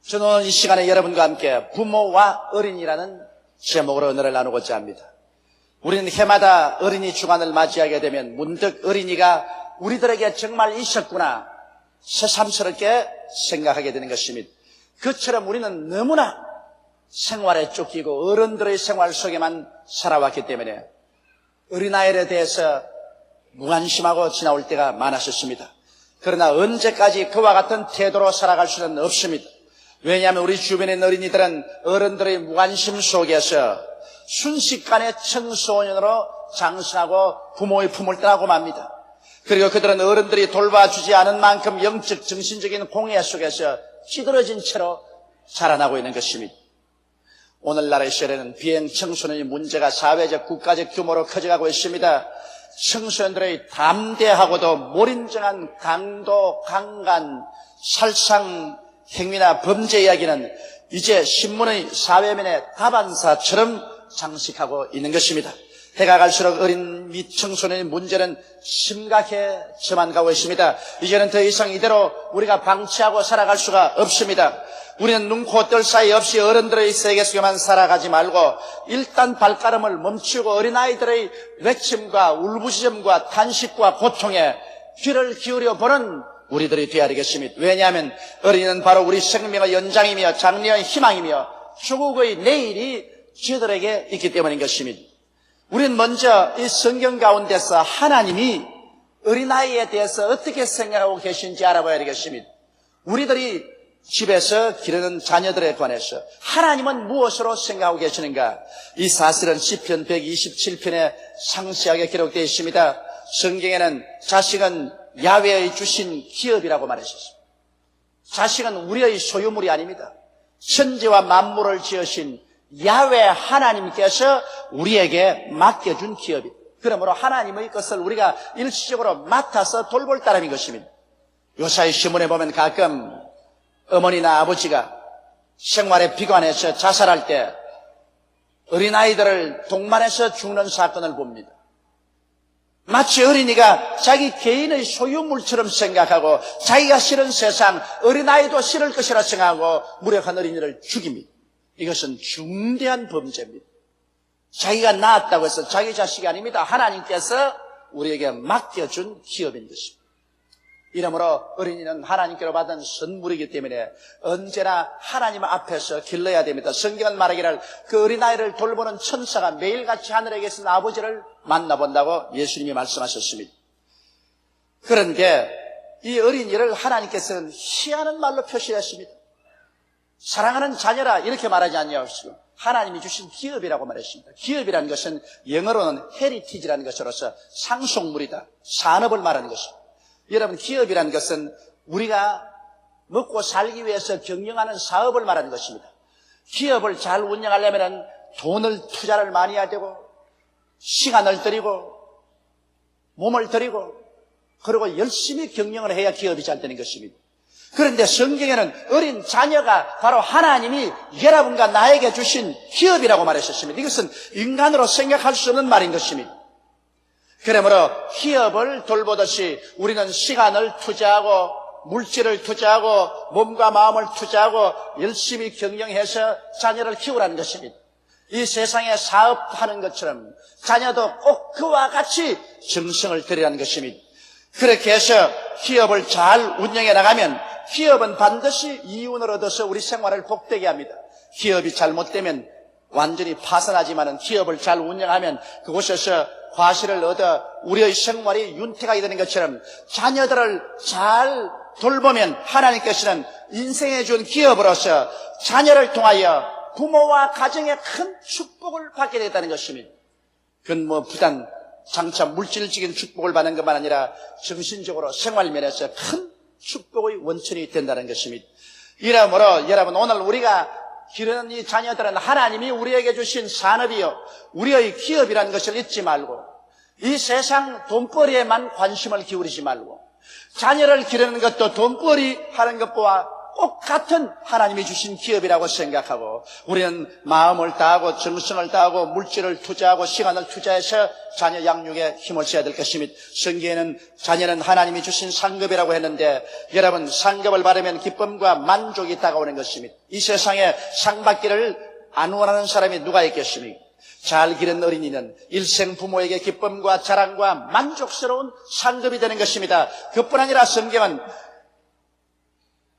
저는 오늘 이 시간에 여러분과 함께 부모와 어린이라는 제목으로 언어를 나누고자 합니다. 우리는 해마다 어린이 주간을 맞이하게 되면 문득 어린이가 우리들에게 정말 있었구나 새삼스럽게 생각하게 되는 것입니다. 그처럼 우리는 너무나 생활에 쫓기고 어른들의 생활 속에만 살아왔기 때문에 어린아이에 대해서 무관심하고 지나올 때가 많았었습니다. 그러나 언제까지 그와 같은 태도로 살아갈 수는 없습니다. 왜냐하면 우리 주변의 어린이들은 어른들의 무관심 속에서 순식간에 청소년으로 장성하고 부모의 품을 떠나고 맙니다. 그리고 그들은 어른들이 돌봐주지 않은 만큼 영적 정신적인 공해 속에서 찌들어진 채로 자라나고 있는 것입니다. 오늘날의 시대는 비행 청소년의 문제가 사회적 국가적 규모로 커져가고 있습니다. 청소년들의 담대하고도 몰인정한 강도, 강간, 살상 행위나 범죄 이야기는 이제 신문의 사회면의 다반사처럼 장식하고 있는 것입니다. 해가 갈수록 어린 및 청소년의 문제는 심각해져만 가고 있습니다. 이제는 더 이상 이대로 우리가 방치하고 살아갈 수가 없습니다. 우리는 눈, 코, 뜰 사이 없이 어른들의 세계 속에만 살아가지 말고 일단 발걸음을 멈추고 어린아이들의 외침과 울부짖음과 탄식과 고통에 귀를 기울여 보는 우리들이 되어야 되겠습니다. 왜냐하면 어린이는 바로 우리 생명의 연장이며 장래의 희망이며 조국의 내일이 저들에게 있기 때문인 것입니다. 우리는 먼저 이 성경 가운데서 하나님이 어린아이에 대해서 어떻게 생각하고 계신지 알아봐야 되겠습니다. 우리들이 집에서 기르는 자녀들에 관해서 하나님은 무엇으로 생각하고 계시는가? 이 사실은 시편 127편에 상세하게 기록되어 있습니다. 성경에는 자식은 야훼의 주신 기업이라고 말했습니다. 자식은 우리의 소유물이 아닙니다. 천지와 만물을 지으신 야훼 하나님께서 우리에게 맡겨준 기업입니다. 그러므로 하나님의 것을 우리가 일시적으로 맡아서 돌볼 따름인 것입니다. 요사이 신문에 보면 가끔 어머니나 아버지가 생활에 비관해서 자살할 때 어린아이들을 동반해서 죽는 사건을 봅니다. 마치 어린이가 자기 개인의 소유물처럼 생각하고 자기가 싫은 세상, 어린아이도 싫을 것이라 생각하고 무력한 어린이를 죽입니다. 이것은 중대한 범죄입니다. 자기가 낳았다고 해서 자기 자식이 아닙니다. 하나님께서 우리에게 맡겨준 기업인 것입니다. 이러므로 어린이는 하나님께로 받은 선물이기 때문에 언제나 하나님 앞에서 길러야 됩니다. 성경은 말하기를 그 어린아이를 돌보는 천사가 매일같이 하늘에 계신 아버지를 만나본다고 예수님이 말씀하셨습니다. 그런데 이 어린이를 하나님께서는 희한한 말로 표시했습니다. 사랑하는 자녀라 이렇게 말하지 않냐고 하나님이 주신 기업이라고 말했습니다. 기업이라는 것은 영어로는 헤리티지라는 것으로서 상속물이다. 산업을 말하는 것입니다. 여러분, 기업이라는 것은 우리가 먹고 살기 위해서 경영하는 사업을 말하는 것입니다. 기업을 잘 운영하려면 돈을 투자를 많이 해야 되고 시간을 들이고 몸을 들이고 그리고 열심히 경영을 해야 기업이 잘 되는 것입니다. 그런데 성경에는 어린 자녀가 바로 하나님이 여러분과 나에게 주신 기업이라고 말했었습니다. 이것은 인간으로 생각할 수 없는 말인 것입니다. 그러므로 기업을 돌보듯이 우리는 시간을 투자하고 물질을 투자하고 몸과 마음을 투자하고 열심히 경영해서 자녀를 키우라는 것입니다. 이 세상에 사업하는 것처럼 자녀도 꼭 그와 같이 정성을 들이라는 것입니다. 그렇게 해서 기업을 잘 운영해 나가면 기업은 반드시 이윤을 얻어서 우리 생활을 복되게 합니다. 기업이 잘못되면 완전히 파산하지만 기업을 잘 운영하면 그곳에서 과실을 얻어 우리의 생활이 윤택하게 되는 것처럼 자녀들을 잘 돌보면 하나님께서는 인생에 준 기업으로서 자녀를 통하여 부모와 가정에 큰 축복을 받게 되겠다는 것입니다. 그건 부단 장차 물질적인 축복을 받는 것만 아니라 정신적으로 생활면에서 큰 축복의 원천이 된다는 것입니다. 이러므로 여러분 오늘 우리가 기르는 이 자녀들은 하나님이 우리에게 주신 산업이요 우리의 기업이라는 것을 잊지 말고 이 세상 돈벌이에만 관심을 기울이지 말고 자녀를 기르는 것도 돈벌이 하는 것과 똑같은 하나님이 주신 기업이라고 생각하고 우리는 마음을 다하고 정성을 다하고 물질을 투자하고 시간을 투자해서 자녀 양육에 힘을 써야 될 것입니다. 성경에는 자녀는 하나님이 주신 상급이라고 했는데 여러분 상급을 받으면 기쁨과 만족이 다가오는 것입니다. 이 세상에 상 받기를 안 원하는 사람이 누가 있겠습니까? 잘 기른 어린이는 일생 부모에게 기쁨과 자랑과 만족스러운 상급이 되는 것입니다. 그뿐 아니라 성경은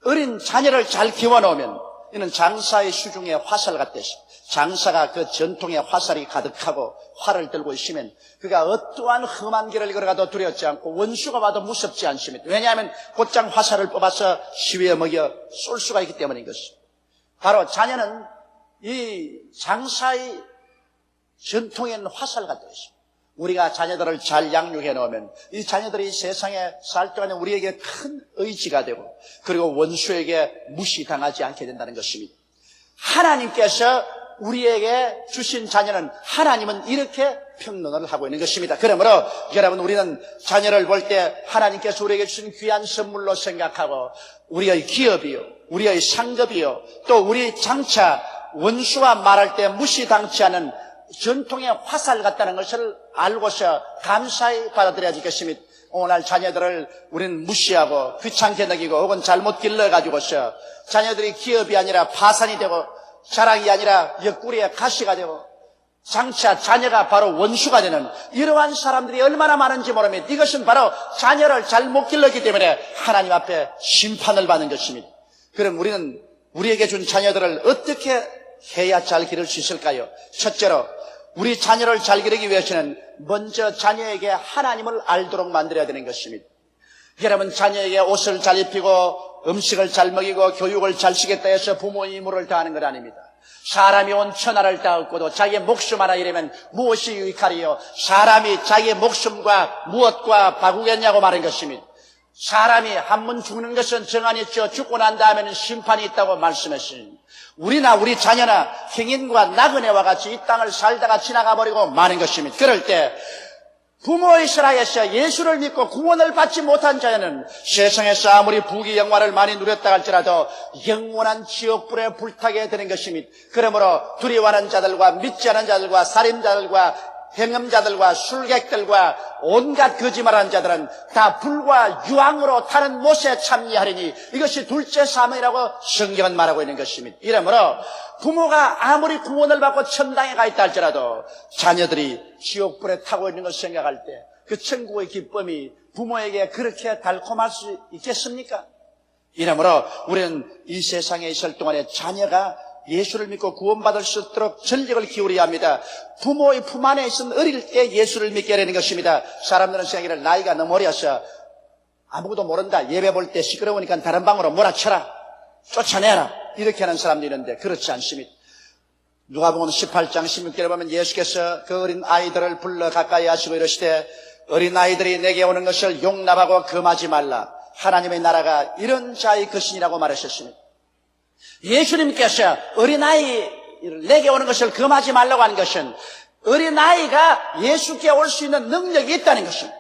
어린 자녀를 잘 키워놓으면 이는 장사의 수중에 화살 같듯이 장사가 그 전통의 화살이 가득하고 활을 들고 있으면 그가 어떠한 험한 길을 걸어가도 두렵지 않고 원수가 와도 무섭지 않습니다. 왜냐하면 곧장 화살을 뽑아서 시위에 먹여 쏠 수가 있기 때문인 것입니다. 바로 자녀는 이 장사의 전통에 있는 화살 같듯이 우리가 자녀들을 잘 양육해 놓으면 이 자녀들이 세상에 살 동안에 우리에게 큰 의지가 되고 그리고 원수에게 무시당하지 않게 된다는 것입니다. 하나님께서 우리에게 주신 자녀는 하나님은 이렇게 평론을 하고 있는 것입니다. 그러므로 여러분 우리는 자녀를 볼 때 하나님께서 우리에게 주신 귀한 선물로 생각하고 우리의 기업이요 우리의 상급이요 또 우리 장차 원수와 말할 때 무시당치 않은 전통의 화살 같다는 것을 알고서 감사히 받아들여야 되겠습니다. 오늘 자녀들을 우리는 무시하고 귀찮게 여기고 혹은 잘못 길러가지고서 자녀들이 기업이 아니라 파산이 되고 자랑이 아니라 옆구리에 가시가 되고 장차 자녀가 바로 원수가 되는 이러한 사람들이 얼마나 많은지 모릅니다. 이것은 바로 자녀를 잘못 길렀기 때문에 하나님 앞에 심판을 받는 것입니다. 그럼 우리는 우리에게 준 자녀들을 어떻게 해야 잘 기를 수 있을까요? 첫째로 우리 자녀를 잘 기르기 위해서는 먼저 자녀에게 하나님을 알도록 만들어야 되는 것입니다. 여러분 자녀에게 옷을 잘 입히고 음식을 잘 먹이고 교육을 잘 시겠다 해서 부모의 의무를 다하는 것 아닙니다. 사람이 온 천하를 다 얻고도 자기의 목숨 하나 잃으면 무엇이 유익하리요? 사람이 자기의 목숨과 무엇과 바꾸겠냐고 말한 것입니다. 사람이 한 번 죽는 것은 정한이 있죠. 죽고 난 다음에는 심판이 있다고 말씀했습니다. 우리나 우리 자녀나 행인과 나그네와 같이 이 땅을 살다가 지나가 버리고 마는 것입니다. 그럴 때 부모 이스라엘에서 예수를 믿고 구원을 받지 못한 자녀는 세상에서 아무리 부귀 영화를 많이 누렸다 할지라도 영원한 지옥불에 불타게 되는 것입니다. 그러므로 두려워하는 자들과 믿지 않은 자들과 살인자들과 행음자들과 술객들과 온갖 거짓말하는 자들은 다 불과 유황으로 타는 못에 참여하리니 이것이 둘째 사망이라고 성경은 말하고 있는 것입니다. 이러므로 부모가 아무리 구원을 받고 천당에 가 있다 할지라도 자녀들이 지옥불에 타고 있는 것을 생각할 때 그 천국의 기쁨이 부모에게 그렇게 달콤할 수 있겠습니까? 이러므로 우리는 이 세상에 있을 동안에 자녀가 예수를 믿고 구원받을 수 있도록 전력을 기울여야 합니다. 부모의 품 안에 있은 어릴 때 예수를 믿게 하는 것입니다. 사람들은 생각하기를 나이가 너무 어려서 아무것도 모른다. 예배 볼 때 시끄러우니까 다른 방으로 몰아쳐라. 쫓아내라. 이렇게 하는 사람들이 있는데 그렇지 않습니다. 누가복음 18장 16절에 보면 예수께서 그 어린 아이들을 불러 가까이 하시고 이르시되 어린 아이들이 내게 오는 것을 용납하고 금하지 말라. 하나님의 나라가 이런 자의 것이니라고 말하셨습니다. 예수님께서 어린아이를 내게 오는 것을 금하지 말라고 하는 것은 어린아이가 예수께 올 수 있는 능력이 있다는 것입니다.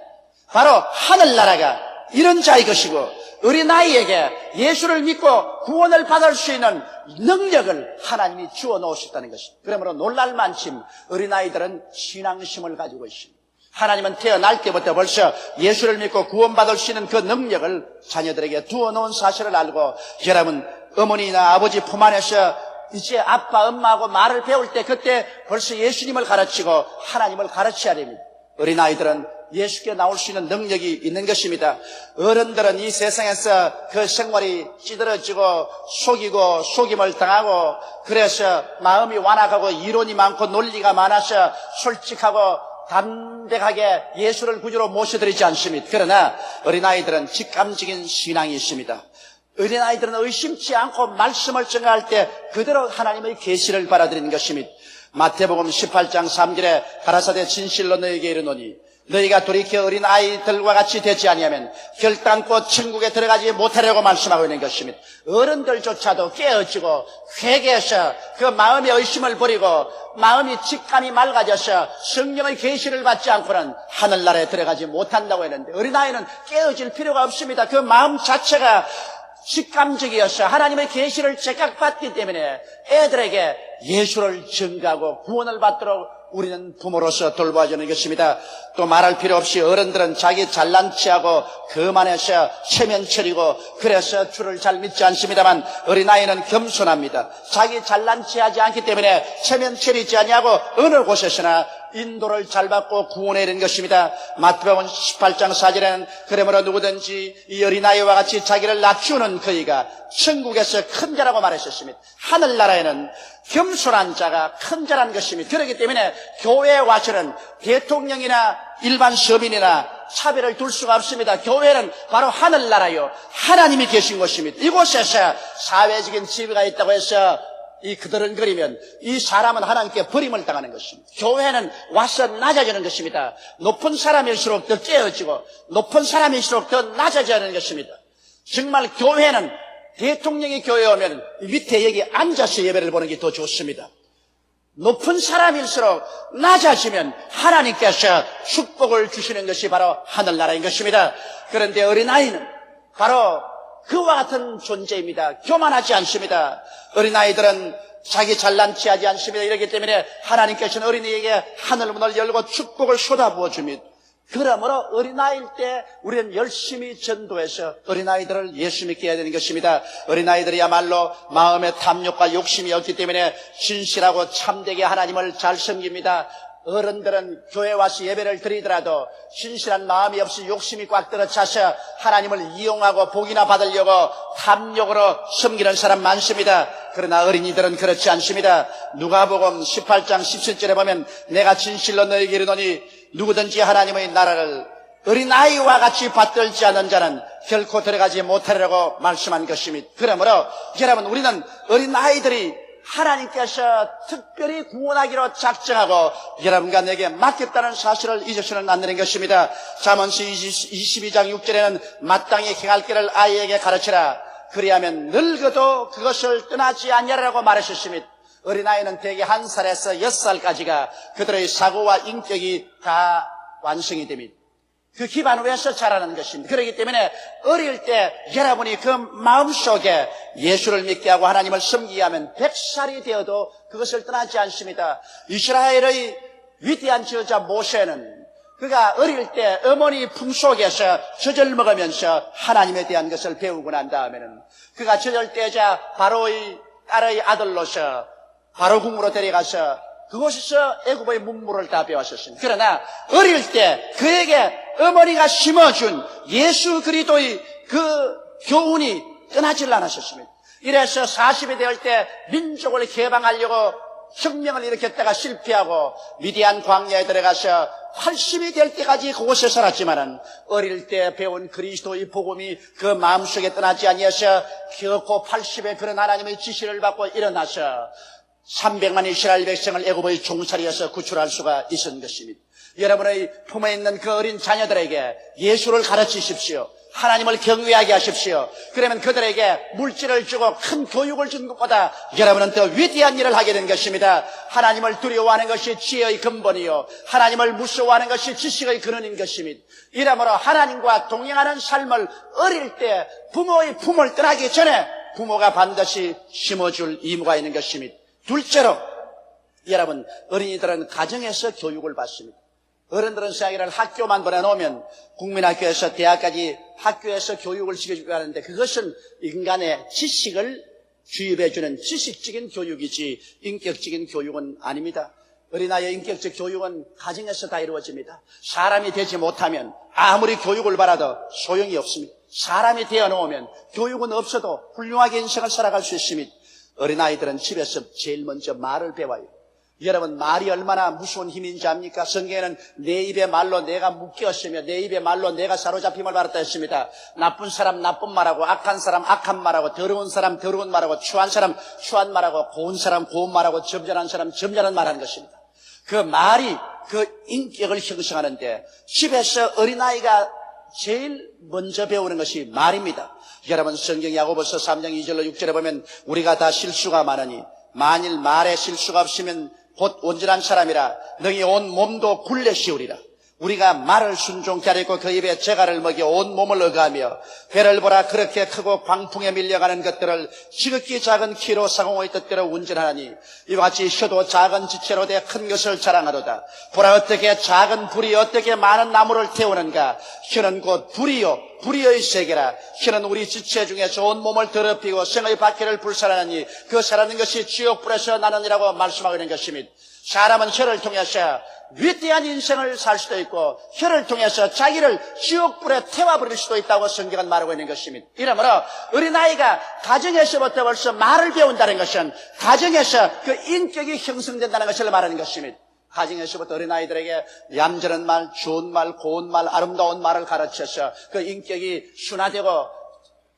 바로 하늘나라가 이런 자의 것이고 어린아이에게 예수를 믿고 구원을 받을 수 있는 능력을 하나님이 주어 놓으셨다는 것입니다. 그러므로 놀랄 만큼 어린아이들은 신앙심을 가지고 있습니다. 하나님은 태어날 때부터 벌써 예수를 믿고 구원받을 수 있는 그 능력을 자녀들에게 두어 놓은 사실을 알고 여러분 어머니나 아버지 품 안에서 이제 아빠 엄마하고 말을 배울 때 그때 벌써 예수님을 가르치고 하나님을 가르쳐야 됩니다. 어린아이들은 예수께 나올 수 있는 능력이 있는 것입니다. 어른들은 이 세상에서 그 생활이 찌들어지고 속이고 속임을 당하고 그래서 마음이 완악하고 이론이 많고 논리가 많아서 솔직하고 담백하게 예수를 구주로 모셔드리지 않습니다. 그러나 어린아이들은 직감적인 신앙이 있습니다. 어린아이들은 의심치 않고 말씀을 전할 때 그대로 하나님의 계시를 받아들이는 것입니다. 마태복음 18장 3절에 가라사대 진실로 너희에게 이르노니 너희가 돌이켜 어린아이들과 같이 되지 아니하면 결단코 천국에 들어가지 못하려고 말씀하고 있는 것입니다. 어른들조차도 깨어지고 회개해서 그 마음의 의심을 버리고 마음이 직감이 맑아져서 성령의 계시를 받지 않고는 하늘나라에 들어가지 못한다고 했는데 어린아이는 깨어질 필요가 없습니다. 그 마음 자체가 직감적이어서 하나님의 계시를 제각받기 때문에 애들에게 예수를 증거하고 구원을 받도록 우리는 부모로서 돌봐주는 것입니다. 또 말할 필요 없이 어른들은 자기 잘난 체하고 거만해서 체면처리고 그래서 주를 잘 믿지 않습니다만 어린아이는 겸손합니다. 자기 잘난 체하지 않기 때문에 체면처리지 않냐고 어느 곳에서나 인도를 잘 받고 구원해야 되는 것입니다. 마태복음 18장 4절에는 그러므로 누구든지 이 어린아이와 같이 자기를 낮추는 그이가 천국에서 큰 자라고 말했었습니다. 하늘나라에는 겸손한 자가 큰 자라는 것입니다. 그렇기 때문에 교회에 와서는 대통령이나 일반 서민이나 차별을 둘 수가 없습니다. 교회는 바로 하늘나라요, 하나님이 계신 곳입니다. 이곳에서 사회적인 지위가 있다고 해서 이 그드렁거리면 이 사람은 하나님께 버림을 당하는 것입니다. 교회는 와서 낮아지는 것입니다. 높은 사람일수록 더 째어지고 높은 사람일수록 더 낮아지는 것입니다. 정말 교회는 대통령이 교회에 오면 밑에 여기 앉아서 예배를 보는 게 더 좋습니다. 높은 사람일수록 낮아지면 하나님께서 축복을 주시는 것이 바로 하늘나라인 것입니다. 그런데 어린아이는 바로 그와 같은 존재입니다. 교만하지 않습니다. 어린아이들은 자기 잘난 체하지 않습니다. 이렇기 때문에 하나님께서는 어린이에게 하늘문을 열고 축복을 쏟아부어 줍니다. 그러므로 어린아이일 때 우리는 열심히 전도해서 어린아이들을 예수 믿게 해야 되는 것입니다. 어린아이들이야말로 마음의 탐욕과 욕심이 없기 때문에 진실하고 참되게 하나님을 잘 섬깁니다. 어른들은 교회 와서 예배를 드리더라도 신실한 마음이 없이 욕심이 꽉 들어차서 하나님을 이용하고 복이나 받으려고 탐욕으로 섬기는 사람 많습니다. 그러나 어린이들은 그렇지 않습니다. 누가복음 18장 17절에 보면 내가 진실로 너희에게 이르노니 누구든지 하나님의 나라를 어린아이와 같이 받들지 않는 자는 결코 들어가지 못하리라고 말씀한 것입니다. 그러므로 여러분, 우리는 어린아이들이 하나님께서 특별히 구원하기로 작정하고 여러분과 내게 맡겼다는 사실을 잊어서는 안 되는 것입니다. 잠언서 22장 6절에는 마땅히 행할 길을 아이에게 가르치라. 그리하면 늙어도 그것을 떠나지 아니하리라고 말하셨습니다. 어린아이는 대개 1살에서 6살까지가 그들의 사고와 인격이 다 완성이 됩니다. 그 기반 위에서 자라는 것입니다. 그렇기 때문에 어릴 때 여러분이 그 마음속에 예수를 믿게 하고 하나님을 섬기게 하면 100살이 되어도 그것을 떠나지 않습니다. 이스라엘의 위대한 지도자 모세는 그가 어릴 때 어머니 품속에서 젖을 먹으면서 하나님에 대한 것을 배우고 난 다음에는 그가 젖을 떼자 바로의 딸의 아들로서 바로궁으로 데려가서 그곳에서 애굽의 문물을 다 배웠었습니다. 그러나 어릴 때 그에게 어머니가 심어준 예수 그리스도의 그 교훈이 떠나질 않았었습니다. 이래서 40이 될 때 민족을 개방하려고 혁명을 일으켰다가 실패하고 미디안 광야에 들어가서 80이 될 때까지 그곳에 살았지만은 어릴 때 배운 그리스도의 복음이 그 마음속에 떠나지 아니해서 결코 80에 그런 하나님의 지시를 받고 일어나서 300만 이스라엘 백성을 애굽의 종살이에서 구출할 수가 있었던 것입니다. 여러분의 품에 있는 그 어린 자녀들에게 예수를 가르치십시오. 하나님을 경외하게 하십시오. 그러면 그들에게 물질을 주고 큰 교육을 준 것보다 여러분은 더 위대한 일을 하게 된 것입니다. 하나님을 두려워하는 것이 지혜의 근본이요, 하나님을 무서워하는 것이 지식의 근원인 것입니다. 이러므로 하나님과 동행하는 삶을 어릴 때 부모의 품을 떠나기 전에 부모가 반드시 심어줄 의무가 있는 것입니다. 둘째로 여러분, 어린이들은 가정에서 교육을 받습니다. 어른들은 생각을 학교만 보내놓으면 국민학교에서 대학까지 학교에서 교육을 시켜주고 하는데 그것은 인간의 지식을 주입해주는 지식적인 교육이지 인격적인 교육은 아닙니다. 어린아이의 인격적 교육은 가정에서 다 이루어집니다. 사람이 되지 못하면 아무리 교육을 받아도 소용이 없습니다. 사람이 되어놓으면 교육은 없어도 훌륭하게 인생을 살아갈 수 있습니다. 어린아이들은 집에서 제일 먼저 말을 배워요. 여러분, 말이 얼마나 무서운 힘인지 압니까? 성경에는 내 입의 말로 내가 묶였으며 내 입의 말로 내가 사로잡힘을 받았다 했습니다. 나쁜 사람 나쁜 말하고, 악한 사람 악한 말하고, 더러운 사람 더러운 말하고, 추한 사람 추한 말하고, 고운 사람 고운 말하고, 점잖은 사람 점잖은 말하는 것입니다. 그 말이 그 인격을 형성하는데 집에서 어린아이가 제일 먼저 배우는 것이 말입니다. 여러분, 성경 야고보서 3장 2절로 6절에 보면 우리가 다 실수가 많으니 만일 말에 실수가 없으면 곧 온전한 사람이라 너희 온 몸도 굴레 씌우리라. 우리가 말을 순종케 하려고 그 입에 재갈을 먹여 온 몸을 어가며 배를 보라 그렇게 크고 광풍에 밀려가는 것들을 지극히 작은 키로 사공의 뜻대로 운전하니 이와 같이 혀도 작은 지체로 돼 큰 것을 자랑하도다. 보라 어떻게 작은 불이 어떻게 많은 나무를 태우는가. 혀는 곧 불이요 불의의 세계라. 혀는 우리 지체 중에서 온 몸을 더럽히고 생의 바퀴를 불살하니 그 살아있는 것이 지옥불에서 나느니라고 말씀하고 있는 것입니다. 사람은 혀를 통해서 위대한 인생을 살 수도 있고 혀를 통해서 자기를 지옥불에 태워버릴 수도 있다고 성경은 말하고 있는 것입니다. 이러므로 어린아이가 가정에서부터 벌써 말을 배운다는 것은 가정에서 그 인격이 형성된다는 것을 말하는 것입니다. 가정에서부터 어린아이들에게 얌전한 말, 좋은 말, 고운 말, 아름다운 말을 가르쳐서 그 인격이 순화되고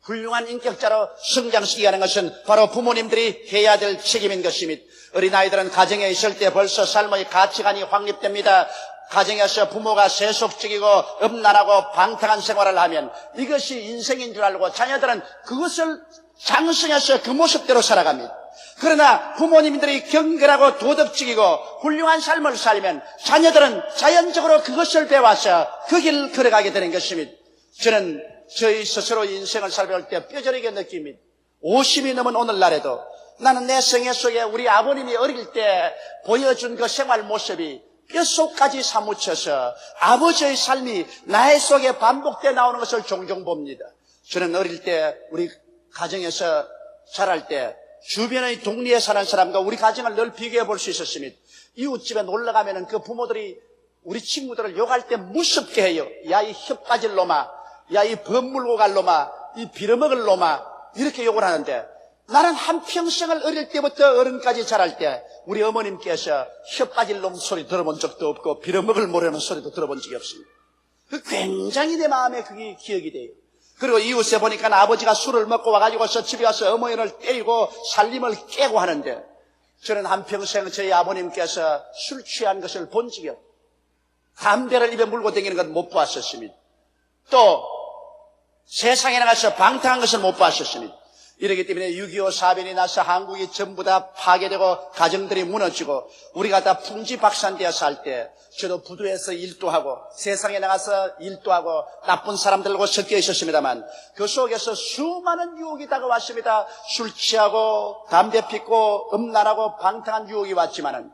훌륭한 인격자로 성장시키게 하는 것은 바로 부모님들이 해야 될 책임인 것입니다. 어린아이들은 가정에 있을 때 벌써 삶의 가치관이 확립됩니다. 가정에서 부모가 세속적이고 음란하고 방탕한 생활을 하면 이것이 인생인 줄 알고 자녀들은 그것을 장성해서 그 모습대로 살아갑니다. 그러나 부모님들이 경건하고 도덕적이고 훌륭한 삶을 살면 자녀들은 자연적으로 그것을 배워서 그 길을 걸어가게 되는 것입니다. 저는 저희 스스로 인생을 살펴볼 때 뼈저리게 느낍니다. 50이 넘은 오늘날에도 나는 내 생애 속에 우리 아버님이 어릴 때 보여준 그 생활 모습이 뼛속까지 사무쳐서 아버지의 삶이 나의 속에 반복되어 나오는 것을 종종 봅니다. 저는 어릴 때 우리 가정에서 자랄 때 주변의 동리에 사는 사람과 우리 가정을 늘 비교해 볼 수 있었습니다. 이웃집에 놀러 가면은 그 부모들이 우리 친구들을 욕할 때 무섭게 해요. 야, 이 혀 빠질 놈아, 야, 이 범 물고 갈 놈아, 이 빌어먹을 놈아, 이렇게 욕을 하는데 나는 한평생을 어릴 때부터 어른까지 자랄 때 우리 어머님께서 혀 빠질 놈 소리 들어본 적도 없고 빌어먹을 모르는 소리도 들어본 적이 없습니다. 굉장히 내 마음에 그게 기억이 돼요. 그리고 이웃에 보니까 아버지가 술을 먹고 와가지고서 집에 와서 어머니를 때리고 살림을 깨고 하는데 저는 한평생 저희 아버님께서 술 취한 것을 본 적이 없고 담배를 입에 물고 다니는 건 못 보았었습니다. 또 세상에 나가서 방탕한 것을 못 보았었습니다. 이렇기 때문에 6.25 사변이 나서 한국이 전부 다 파괴되고 가정들이 무너지고 우리가 다 풍지박산되어 살 때 저도 부두에서 일도 하고 세상에 나가서 일도 하고 나쁜 사람들과 섞여 있었습니다만 그 속에서 수많은 유혹이 다가왔습니다. 술 취하고 담배 피고 음란하고 방탕한 유혹이 왔지만은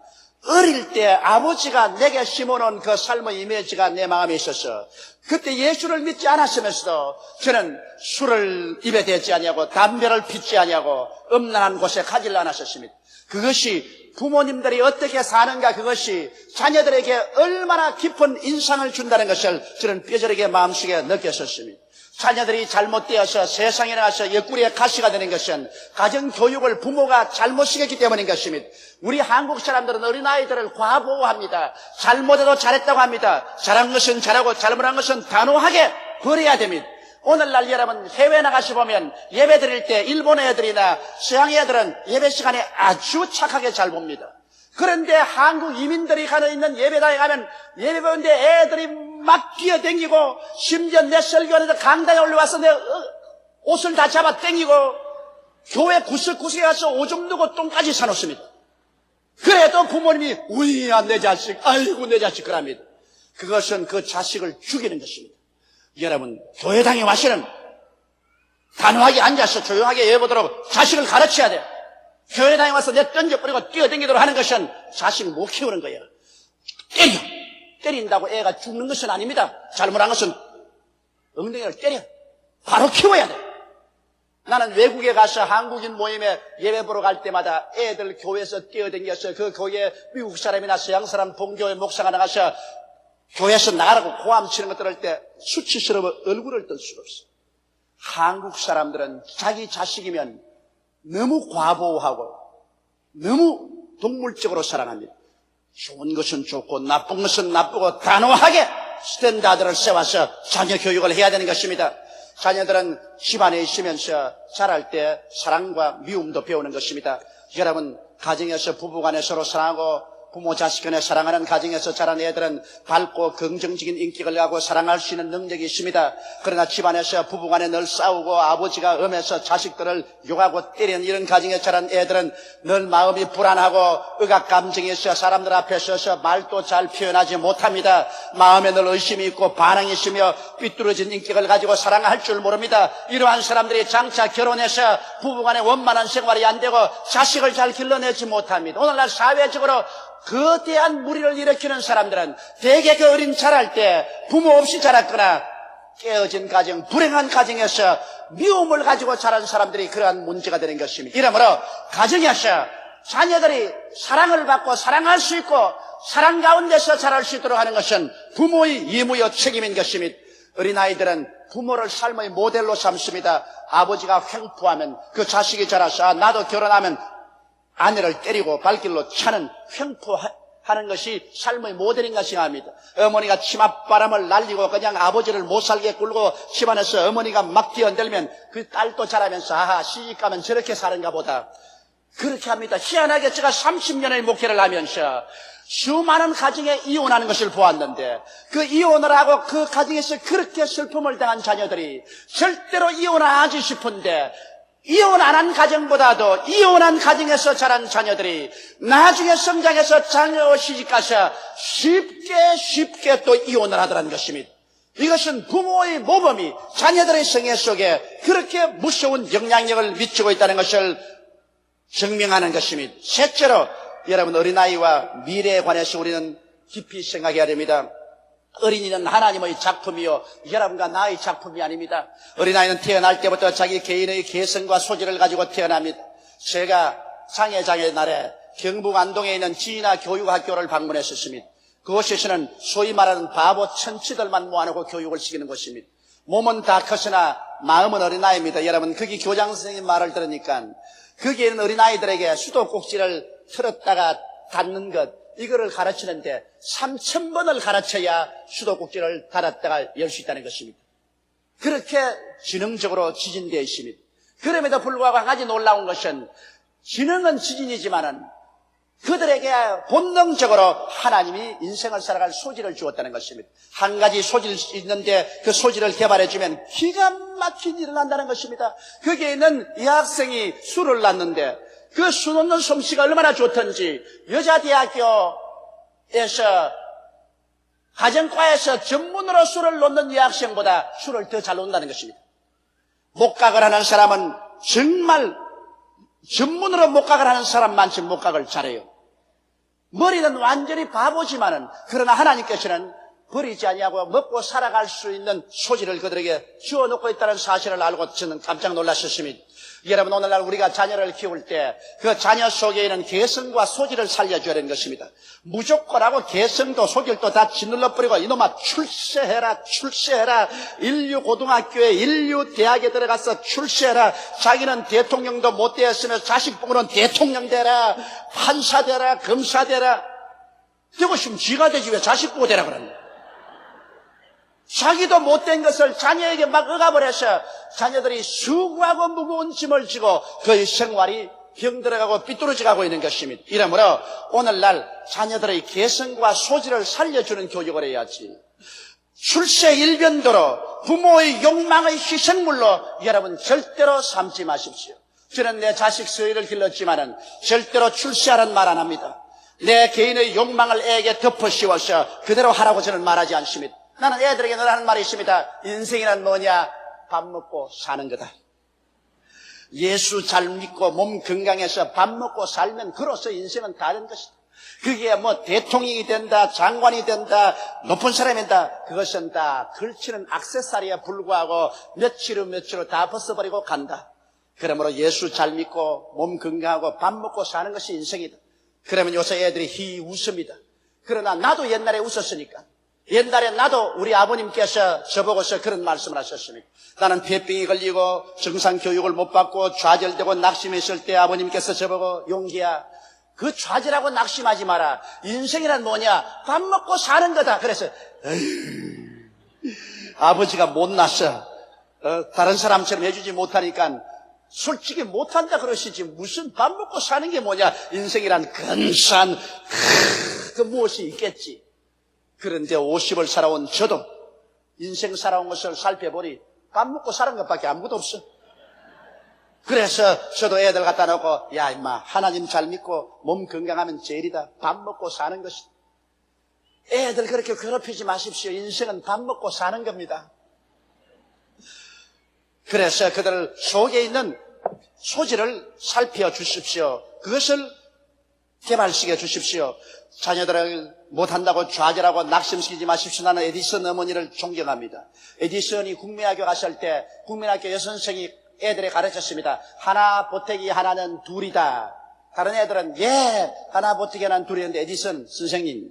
어릴 때 아버지가 내게 심어놓은 그 삶의 이미지가 내 마음에 있어서 그때 예수를 믿지 않았으면서도 저는 술을 입에 대지 아니하고 담배를 피지 아니하고 음란한 곳에 가지를 않았었습니다. 그것이 부모님들이 어떻게 사는가 그것이 자녀들에게 얼마나 깊은 인상을 준다는 것을 저는 뼈저리게 마음속에 느꼈었습니다. 자녀들이 잘못되어서 세상에 나가서 옆구리에 가시가 되는 것은 가정교육을 부모가 잘못 시켰기 때문인 것입니다. 우리 한국 사람들은 어린아이들을 과보호합니다. 잘못해도 잘했다고 합니다. 잘한 것은 잘하고 잘못한 것은 단호하게 버려야 됩니다. 오늘날 여러분 해외 나가서 보면 예배 드릴 때 일본 애들이나 서양 애들은 예배 시간에 아주 착하게 잘 봅니다. 그런데 한국 이민들이 가는 있는 예배당에 가면 예배 보는데 애들이 막 뛰어댕기고 심지어 내 설교하는데 강당에 올라와서 내 옷을 다 잡아 땡기고 교회 구석구석에 가서 오줌 누고 똥까지 사놓습니다. 그래도 부모님이 우이야 내 자식 아이고 내 자식 그럽니다. 그것은 그 자식을 죽이는 것입니다. 여러분 교회당에 와서는 단호하게 앉아서 조용하게 예배보도록 자식을 가르쳐야 돼요. 교회당에 와서 내 던져버리고 뛰어댕기도록 하는 것은 자식 못 키우는 거예요. 때린다고 애가 죽는 것은 아닙니다. 잘못한 것은 엉덩이를 때려 바로 키워야 돼. 나는 외국에 가서 한국인 모임에 예배 보러 갈 때마다 애들 교회에서 뛰어댕겨서 그 교회에 미국 사람이나 서양 사람 본교회 목사가 나가서 교회에서 나가라고 고함 치는 것들 할 때 수치스러워 얼굴을 뜰 수가 없어. 한국 사람들은 자기 자식이면 너무 과보호하고 너무 동물적으로 사랑합니다. 좋은 것은 좋고 나쁜 것은 나쁘고 단호하게 스탠다드를 세워서 자녀 교육을 해야 되는 것입니다. 자녀들은 집안에 있으면서 자랄 때 사랑과 미움도 배우는 것입니다. 여러분 가정에서 부부간에 서로 사랑하고 부모 자식 간에 사랑하는 가정에서 자란 애들은 밝고 긍정적인 인격을 가고 사랑할 수 있는 능력이 있습니다. 그러나 집안에서 부부간에 늘 싸우고 아버지가 엄해서 자식들을 욕하고 때리는 이런 가정에 자란 애들은 늘 마음이 불안하고 억압 감정이 있어 사람들 앞에 서서 말도 잘 표현하지 못합니다. 마음에 늘 의심이 있고 반항이 있으며 삐뚤어진 인격을 가지고 사랑할 줄 모릅니다. 이러한 사람들이 장차 결혼해서 부부간에 원만한 생활이 안 되고 자식을 잘 길러내지 못합니다. 오늘날 사회적으로 거대한 무리를 일으키는 사람들은 대개 그 어린 자랄 때 부모 없이 자랐거나 깨어진 가정, 불행한 가정에서 미움을 가지고 자란 사람들이 그러한 문제가 되는 것입니다. 이러므로 가정에서 자녀들이 사랑을 받고 사랑할 수 있고 사랑 가운데서 자랄 수 있도록 하는 것은 부모의義務요 책임인 것입니다. 어린아이들은 부모를 삶의 모델로 삼습니다. 아버지가 횡포하면 그 자식이 자라서 나도 결혼하면 아내를 때리고 발길로 차는 횡포하는 것이 삶의 모델인 것이 합니다. 어머니가 치맛바람을 날리고 그냥 아버지를 못 살게 굴고 집안에서 어머니가 막 뛰어들면 그 딸도 자라면서 아하 시집가면 저렇게 사는가 보다 그렇게 합니다. 희한하게 제가 30년의 목회를 하면서 수많은 가정에 이혼하는 것을 보았는데 그 이혼을 하고 그 가정에서 그렇게 슬픔을 당한 자녀들이 절대로 이혼하지 싶은데 이혼 안 한 가정보다도 이혼한 가정에서 자란 자녀들이 나중에 성장해서 자녀 시집가서 쉽게 또 이혼을 하더라는 것입니다. 이것은 부모의 모범이 자녀들의 생애 속에 그렇게 무서운 영향력을 미치고 있다는 것을 증명하는 것입니다. 셋째로 여러분 어린아이와 미래에 관해서 우리는 깊이 생각해야 됩니다. 어린이는 하나님의 작품이요 여러분과 나의 작품이 아닙니다. 어린아이는 태어날 때부터 자기 개인의 개성과 소질을 가지고 태어납니다. 제가 장애장의 날에 경북 안동에 있는 지인아 교육학교를 방문했었습니다. 그곳에서는 소위 말하는 바보 천치들만 모아놓고 교육을 시키는 곳입니다. 몸은 다 컸으나 마음은 어린아이입니다. 여러분 거기 교장 선생님 말을 들으니까 거기에 있는 어린아이들에게 수도꼭지를 틀었다가 닫는 것 이거를 가르치는데 3000번을 가르쳐야 수도꼭지를 닫았다가 열 수 있다는 것입니다. 그렇게 지능적으로 지진되어 있습니다. 그럼에도 불구하고 한 가지 놀라운 것은 지능은 지진이지만은 그들에게 본능적으로 하나님이 인생을 살아갈 소질을 주었다는 것입니다. 한 가지 소질이 있는데 그 소질을 개발해주면 기가 막힌 일을 한다는 것입니다. 거기에 있는 이 학생이 술을 놨는데 그 수 놓는 솜씨가 얼마나 좋던지 여자대학교에서 가정과에서 전문으로 술을 놓는 여학생보다 술을 더 잘 놓는다는 것입니다. 목각을 하는 사람은 정말 전문으로 목각을 하는 사람만큼 목각을 잘해요. 머리는 완전히 바보지만은 그러나 하나님께서는 버리지 아니하고 먹고 살아갈 수 있는 소질을 그들에게 주어놓고 있다는 사실을 알고 저는 깜짝 놀랐었습니다. 여러분 오늘날 우리가 자녀를 키울 때 그 자녀 속에 있는 개성과 소질을 살려줘야 하는 것입니다. 무조건하고 개성도 소질도 다 짓눌러버리고 이놈아 출세해라 인류고등학교에 인류대학에 들어가서 출세해라. 자기는 대통령도 못 되었으며 자식 보고는 대통령 되라 판사 되라 검사 되라. 되고 싶으면 쥐가 되지 왜 자식 보고 되라 그러냐. 자기도 못된 것을 자녀에게 막 억압을 해서 자녀들이 수고하고 무거운 짐을 지고 그의 생활이 병들어가고 삐뚤어져가고 있는 것입니다. 이러므로 오늘날 자녀들의 개성과 소질을 살려주는 교육을 해야지. 출세 일변도로 부모의 욕망의 희생물로 여러분 절대로 삼지 마십시오. 저는 내 자식 서희를 길렀지만은 절대로 출세하라는 말 안 합니다. 내 개인의 욕망을 애에게 덮어 씌워서 그대로 하라고 저는 말하지 않습니다. 나는 애들에게 늘 하는 말이 있습니다. 인생이란 뭐냐? 밥 먹고 사는 거다. 예수 잘 믿고 몸 건강해서 밥 먹고 살면 그로서 인생은 다른 것이다. 그게 뭐 대통령이 된다, 장관이 된다, 높은 사람이 된다. 그것은 다 걸치는 액세서리에 불구하고 며칠 후 다 벗어버리고 간다. 그러므로 예수 잘 믿고 몸 건강하고 밥 먹고 사는 것이 인생이다. 그러면 요새 애들이 웃습니다. 그러나 나도 옛날에 웃었으니까. 옛날에 나도 우리 아버님께서 저보고서 그런 말씀을 하셨습니다. 나는 폐병이 걸리고 정상교육을 못 받고 좌절되고 낙심했을 때 아버님께서 저보고 용기야 그 좌절하고 낙심하지 마라. 인생이란 뭐냐? 밥 먹고 사는 거다. 그래서 아버지가 못났어. 다른 사람처럼 해주지 못하니까 솔직히 못한다 그러시지 무슨 밥 먹고 사는 게 뭐냐. 인생이란 근사한 그 무엇이 있겠지. 그런데 50을 살아온 저도 인생 살아온 것을 살펴보니 밥 먹고 사는 것밖에 아무것도 없어. 그래서 저도 애들 갖다 놓고 야 임마 하나님 잘 믿고 몸 건강하면 제일이다. 밥 먹고 사는 것이다. 애들 그렇게 괴롭히지 마십시오. 인생은 밥 먹고 사는 겁니다. 그래서 그들 속에 있는 소질을 살펴주십시오. 그것을 개발시켜 주십시오. 자녀들을 못한다고 좌절하고 낙심시키지 마십시오. 나는 에디슨 어머니를 존경합니다. 에디슨이 국민학교 갔을 때 국민학교 여선생이 애들에 가르쳤습니다. 하나 보태기 하나는 둘이다. 다른 애들은 하나 보태기 하나는 둘이었는데 에디슨 선생님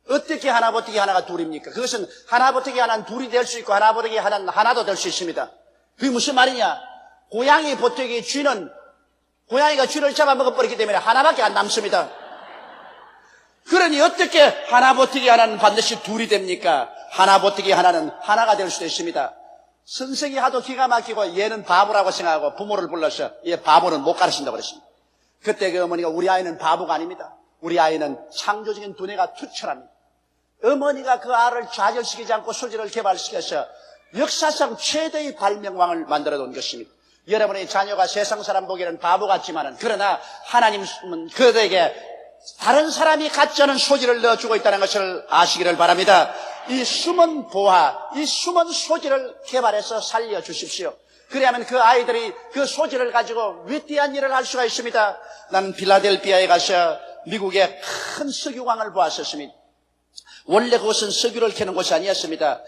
어떻게 하나 보태기 하나가 둘입니까? 그것은 하나 보태기 하나는 둘이 될 수 있고 하나 보태기 하나는 하나도 될 수 있습니다. 그게 무슨 말이냐? 고양이 보태기 쥐는 고양이가 쥐를 잡아먹어버리기 때문에 하나밖에 안 남습니다. 그러니 어떻게 하나 보태기 하나는 반드시 둘이 됩니까? 하나 보태기 하나는 하나가 될 수도 있습니다. 선생이 하도 기가 막히고 얘는 바보라고 생각하고 부모를 불러서 얘 바보는 못 가르친다고 그랬습니다. 그때 그 어머니가 우리 아이는 바보가 아닙니다. 우리 아이는 창조적인 두뇌가 투철합니다. 어머니가 그 아이를 좌절시키지 않고 소질을 개발시켜서 역사상 최대의 발명왕을 만들어 놓은 것입니다. 여러분의 자녀가 세상 사람 보기에는 바보 같지만은 그러나 하나님은 그들에게 다른 사람이 갖지 않은 소질을 넣어주고 있다는 것을 아시기를 바랍니다. 이 숨은 보화, 이 숨은 소질을 개발해서 살려주십시오. 그래야만 그 아이들이 그 소질을 가지고 위대한 일을 할 수가 있습니다. 나는 필라델피아에 가서 미국의 큰 석유광을 보았었습니다. 원래 그것은 석유를 캐는 곳이 아니었습니다.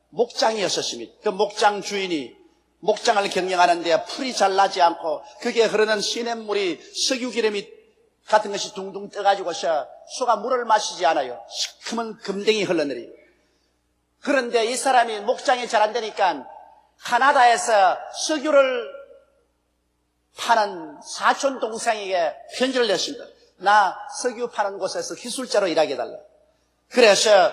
목장이었었습니다. 그 목장 주인이 목장을 경영하는데 풀이 잘 나지 않고 그게 흐르는 시냇물이 석유기름이 같은 것이 둥둥 떠가지고서 소가 물을 마시지 않아요. 시커먼 금댕이 흘러내려요. 그런데 이 사람이 목장이 잘 안 되니까 카나다에서 석유를 파는 사촌 동생에게 편지를 냈습니다. 나 석유 파는 곳에서 기술자로 일하게 해달라. 그래서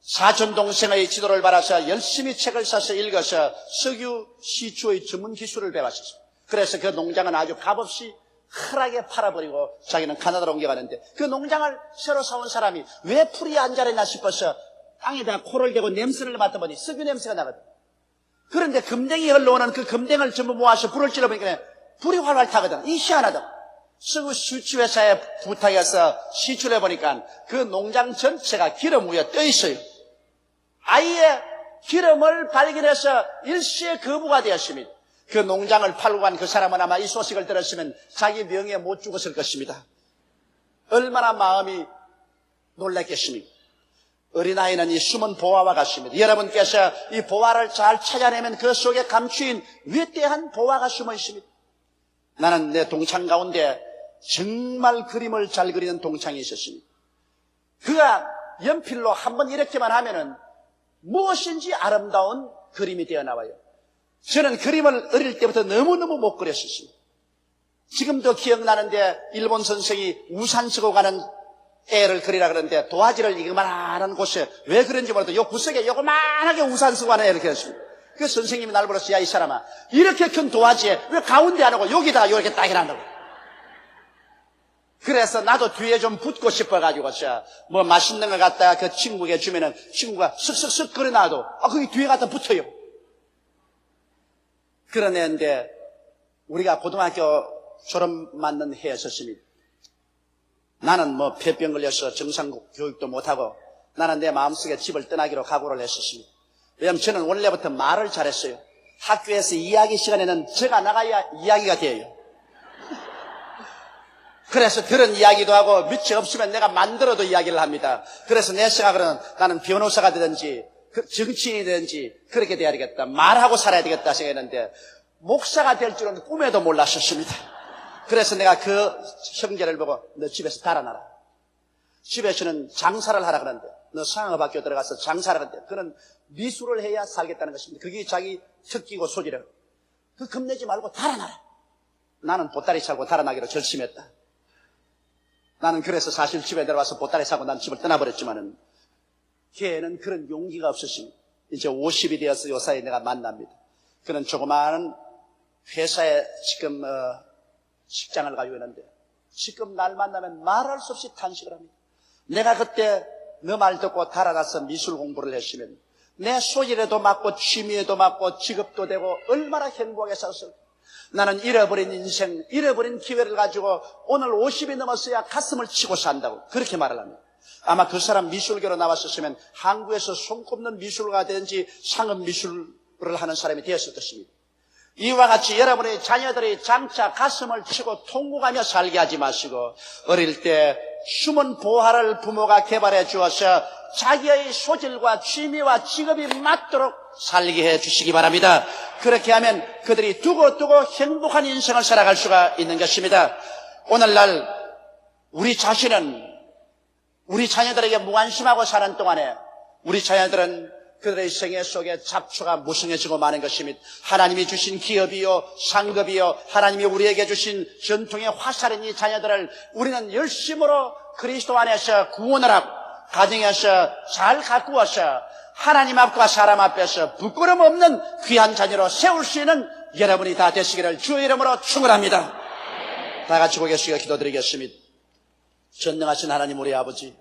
사촌 동생의 지도를 받아서 열심히 책을 사서 읽어서 석유 시추의 전문 기술을 배웠었습니다. 그래서 그 농장은 아주 값없이 흔하게 팔아버리고 자기는 카나다로 옮겨가는데 그 농장을 새로 사온 사람이 왜 풀이 안 자랐나 싶어서 땅에다 코를 대고 냄새를 맡아보니 석유 냄새가 나거든. 그런데 금댕이 흘러오는 그 금댕을 전부 모아서 불을 찔러보니까 불이 활활 타거든. 이 희한하다. 석유 시추회사에 부탁해서 시추를 해보니까 그 농장 전체가 기름 위에 떠 있어요. 아예 기름을 발견해서 일시에 거부가 되었습니다. 그 농장을 팔고 간 그 사람은 아마 이 소식을 들었으면 자기 명예에 못 죽었을 것입니다. 얼마나 마음이 놀랐겠습니까? 어린아이는 이 숨은 보화와 같습니다. 여러분께서 이 보화를 잘 찾아내면 그 속에 감추인 위대한 보화가 숨어 있습니다. 나는 내 동창 가운데 정말 그림을 잘 그리는 동창이 있었습니다. 그가 연필로 한번 이렇게만 하면은 무엇인지 아름다운 그림이 되어 나와요. 저는 그림을 어릴 때부터 너무너무 못 그렸었습니다. 지금도 기억나는데 일본 선생이 우산 쓰고 가는 애를 그리라 그러는데 도화지를 이거만한 곳에 왜 그런지 몰라도 요 구석에 요거만하게 우산 쓰고 가는 애를 그렸습니다. 그 선생님이 날 불러서 야 이 사람아 이렇게 큰 도화지에 왜 가운데 안 하고 여기다가 이렇게 딱 해놨다고. 그래서 나도 뒤에 좀 붙고 싶어가지고 뭐 맛있는 걸 갖다가 그 친구에게 주면은 친구가 쓱쓱쓱 그려놔도 거기 뒤에 갖다 붙어요. 그런 애인데 우리가 고등학교 졸업 맞는 해였었습니다. 나는 뭐 폐병 걸려서 정상 교육도 못하고 나는 내 마음속에 집을 떠나기로 각오를 했었습니다. 왜냐하면 저는 원래부터 말을 잘했어요. 학교에서 이야기 시간에는 제가 나가야 이야기가 돼요. 그래서 들은 이야기도 하고 밑이 없으면 내가 만들어도 이야기를 합니다. 그래서 내 생각으로는 나는 변호사가 되든지 정치인이 되든지 그렇게 돼야 되겠다. 말하고 살아야 되겠다 생각했는데 목사가 될 줄은 꿈에도 몰랐었습니다. 그래서 내가 그 형제를 보고 너 집에서 달아나라. 집에서는 장사를 하라 그러는데 너 상업학교 들어가서 장사를 하는데 그는 미술을 해야 살겠다는 것입니다. 그게 자기 특기고 소질이라고. 그 겁내지 말고 달아나라. 나는 보따리 차고 달아나기로 결심했다. 나는 그래서 사실 집에 들어와서 보따리 사고 난 집을 떠나버렸지만은 걔는 그런 용기가 없었습니다. 이제 50이 되어서 요사이에 내가 만납니다. 그는 조그마한 회사에 지금 직장을 가지고 있는데 지금 날 만나면 말할 수 없이 탄식을 합니다. 내가 그때 너 말 듣고 달아나서 미술 공부를 했으면 내 소질에도 맞고 취미에도 맞고 직업도 되고 얼마나 행복하게 살았을까. 나는 잃어버린 인생, 잃어버린 기회를 가지고 오늘 50이 넘었어야 가슴을 치고 산다고 그렇게 말을 합니다. 아마 그 사람 미술계로 나왔었으면 한국에서 손꼽는 미술가가 되든지 상업 미술을 하는 사람이 되었을 것입니다. 이와 같이 여러분의 자녀들이 장차 가슴을 치고 통곡하며 살게 하지 마시고 어릴 때 숨은 보화를 부모가 개발해 주어서 자기의 소질과 취미와 직업이 맞도록 살게 해 주시기 바랍니다. 그렇게 하면 그들이 두고두고 행복한 인생을 살아갈 수가 있는 것입니다. 오늘날 우리 자신은 우리 자녀들에게 무관심하고 사는 동안에 우리 자녀들은 그들의 생애 속에 잡초가 무성해지고 마는 것입니다. 하나님이 주신 기업이요 상급이요 하나님이 우리에게 주신 전통의 화살인 이 자녀들을 우리는 열심으로 그리스도 안에서 구원을 하고 가정에서 잘 가꾸어서 하나님 앞과 사람 앞에서 부끄럼 없는 귀한 자녀로 세울 수 있는 여러분이 다 되시기를 주의 이름으로 축원합니다. 다 같이 고개숙여 기도드리겠습니다. 전능하신 하나님 우리 아버지,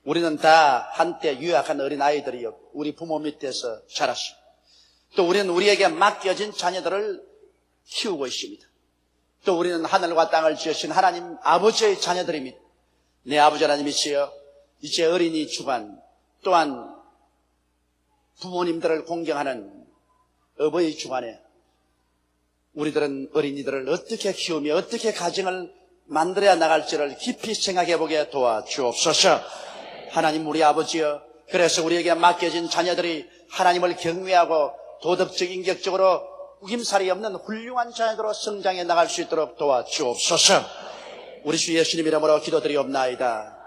우리는 다 한때 유약한 어린아이들이었고 우리 부모 밑에서 자랐습니다. 또 우리는 우리에게 맡겨진 자녀들을 키우고 있습니다. 또 우리는 하늘과 땅을 지으신 하나님 아버지의 자녀들입니다. 내 아버지 하나님이시여, 이제 어린이 주간 또한 부모님들을 공경하는 어버이 주간에 우리들은 어린이들을 어떻게 키우며 어떻게 가정을 만들어야 나갈지를 깊이 생각해 보게 도와주옵소서. 하나님 우리 아버지여, 그래서 우리에게 맡겨진 자녀들이 하나님을 경외하고 도덕적 인격적으로 우김살이 없는 훌륭한 자녀들로 성장해 나갈 수 있도록 도와주옵소서. 우리 주 예수님 이름으로 기도드리옵나이다.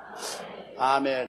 아멘.